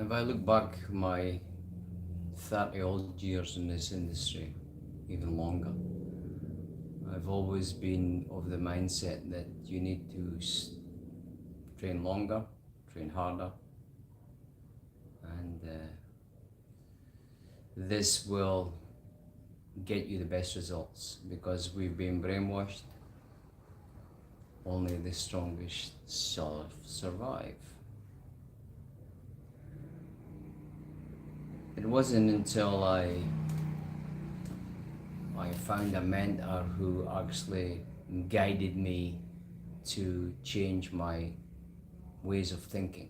If I look back my 30 odd years in this industry, even longer, I've always been of the mindset that you need to train longer, train harder, and this will get you the best results, because we've been brainwashed. Only the strongest shall survive. It wasn't until I found a mentor who actually guided me to change my ways of thinking.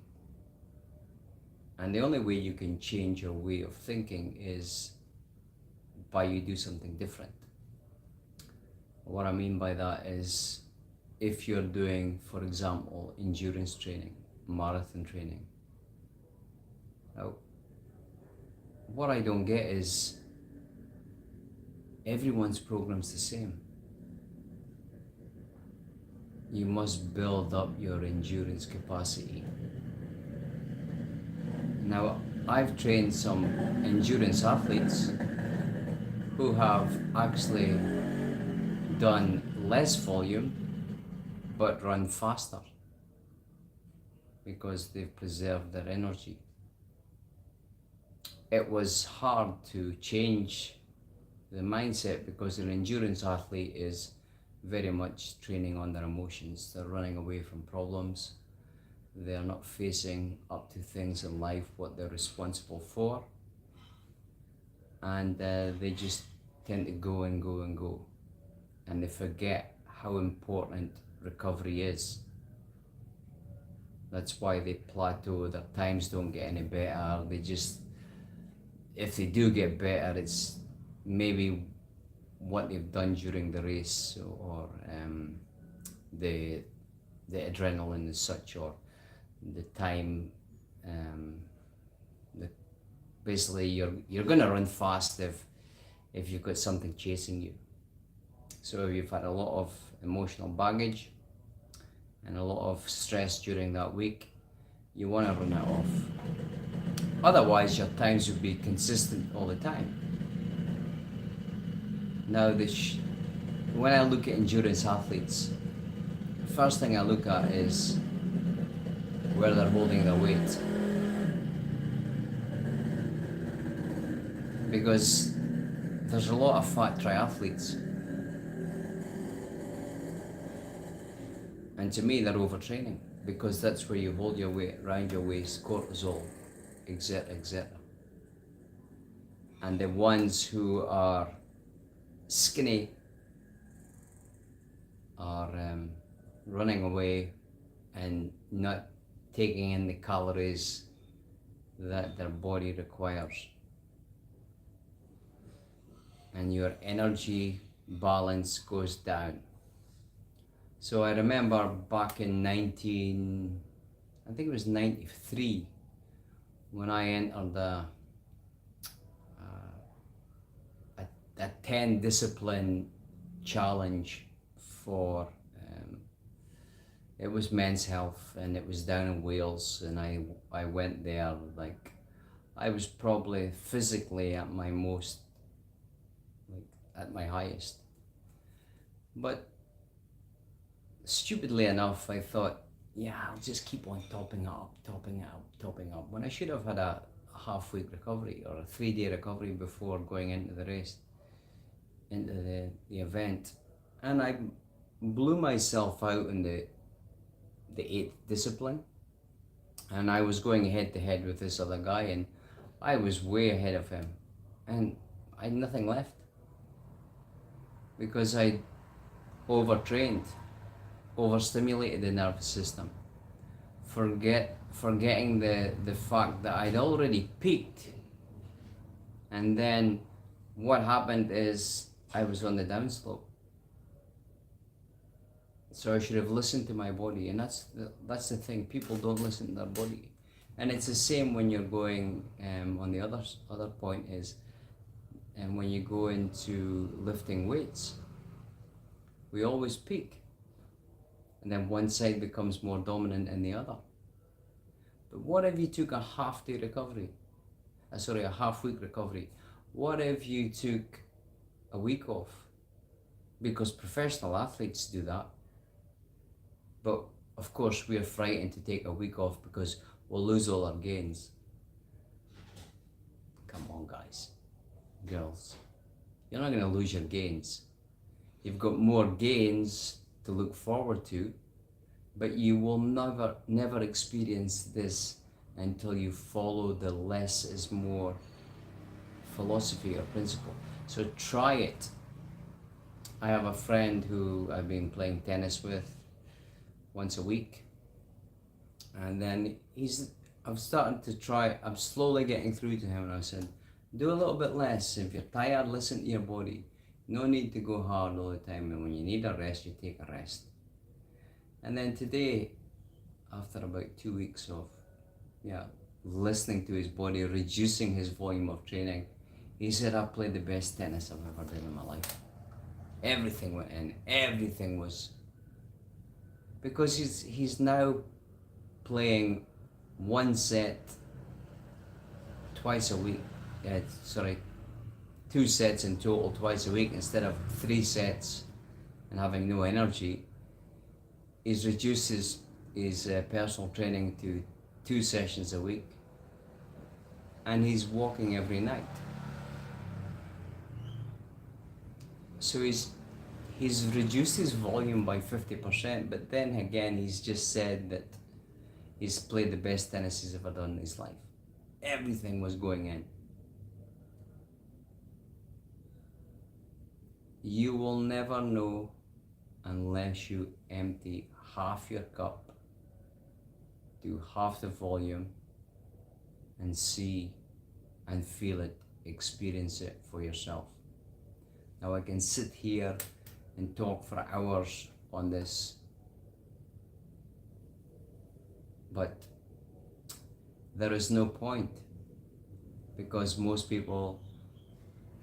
And the only way you can change your way of thinking is by you do something different. What I mean by that is, if you're doing, for example, endurance training, marathon training, now, what I don't get is everyone's program's the same. You must build up your endurance capacity. Now, I've trained some endurance athletes who have actually done less volume but run faster because they've preserved their energy. It was hard to change the mindset because an endurance athlete is very much training on their emotions. They're running away from problems. They're not facing up to things in life, what they're responsible for. And they just tend to go and go and go. And they forget how important recovery is. That's why they plateau, their times don't get any better. They just, if they do get better, it's maybe what they've done during the race, or the adrenaline as such, or the time. Basically, you're gonna run fast if you've got something chasing you. So if you've had a lot of emotional baggage and a lot of stress during that week, you want to run it off. Otherwise, your times will be consistent all the time. Now, when I look at endurance athletes, the first thing I look at is where they're holding their weight. Because there's a lot of fat triathletes. And to me, they're overtraining, because that's where you hold your weight around your waist, cortisol, etc., etc. And the ones who are skinny are running away and not taking in the calories that their body requires. And your energy balance goes down. So I remember back in I think it was 93, when I entered a 10 discipline challenge for, it was Men's Health, and it was down in Wales, and I went there, like, I was probably physically at my most, like, at my highest. But stupidly enough, I thought, yeah, I'll just keep on topping up. When I should have had a half-week recovery or a 3-day recovery before going into the race, into the event. And I blew myself out in the 8th discipline. And I was going head to head with this other guy, and I was way ahead of him. And I had nothing left, because I overtrained, overstimulated the nervous system, forgetting the fact that I'd already peaked. And then what happened is I was on the downslope. So I should have listened to my body, and that's the thing. People don't listen to their body, and it's the same when you're going. On the other point is, and when you go into lifting weights, we always peak, and then one side becomes more dominant than the other. But what if you took a half-day recovery? A half-week recovery? What if you took a week off? Because professional athletes do that. But of course, we're frightened to take a week off because we'll lose all our gains. Come on, guys, girls. You're not going to lose your gains. You've got more gains to look forward to, but you will never experience this until you follow the less is more philosophy or principle. So try it. I have a friend who I've been playing tennis with once a week, and then I'm slowly getting through to him, and I said, do a little bit less. If you're tired, listen to your body. No need to go hard all the time, and when you need a rest, you take a rest. And then today, after about 2 weeks of listening to his body, reducing his volume of training, he said, I played the best tennis I've ever done in my life. Everything went in, everything was, because he's now playing one set twice a week. 2 sets in total twice a week instead of 3 sets and having no energy. He's reduced his personal training to 2 sessions a week, and he's walking every night. So he's reduced his volume by 50%, but then again, he's just said that he's played the best tennis he's ever done in his life. Everything was going in. You will never know unless you empty half your cup, do half the volume, and see and feel it, experience it for yourself. Now I can sit here and talk for hours on this, but there is no point, because most people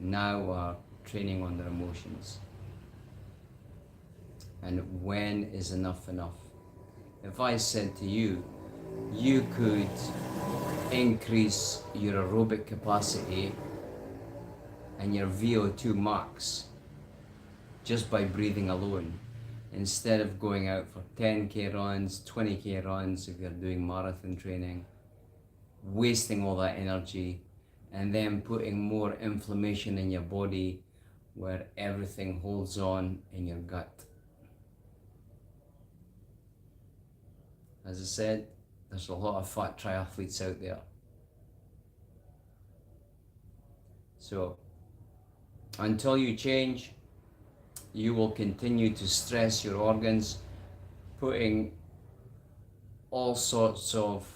now are training on their emotions. And when is enough enough? If I said to you, you could increase your aerobic capacity and your VO2 max just by breathing alone, instead of going out for 10k runs, 20k runs if you're doing marathon training, wasting all that energy and then putting more inflammation in your body where everything holds on in your gut. As I said, there's a lot of fat triathletes out there. So until you change, you will continue to stress your organs, putting all sorts of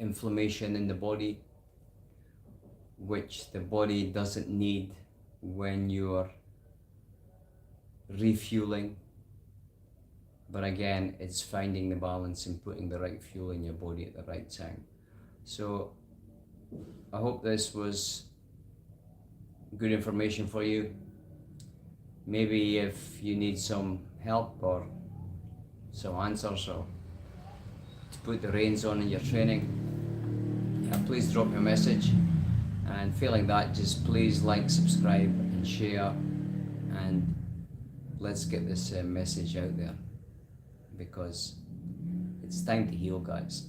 inflammation in the body, which the body doesn't need when you're refueling. But again, it's finding the balance and putting the right fuel in your body at the right time. So I hope this was good information for you. Maybe if you need some help or some answers or to put the reins on in your training, please drop me a message. And failing that, just please like, subscribe and share, and let's get this message out there, because it's time to heal, guys.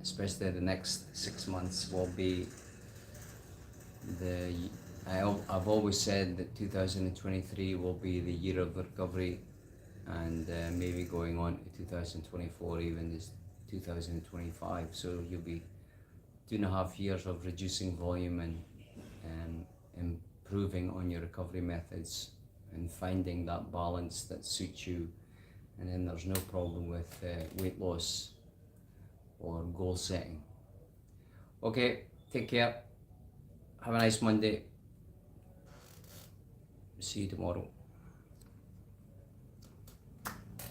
Especially the next 6 months will be I've always said that 2023 will be the year of recovery, and maybe going on to 2024, even this 2025. So you'll be 2.5 years of reducing volume and improving on your recovery methods and finding that balance that suits you. And then there's no problem with weight loss or goal setting. Okay, take care. Have a nice Monday. See you tomorrow.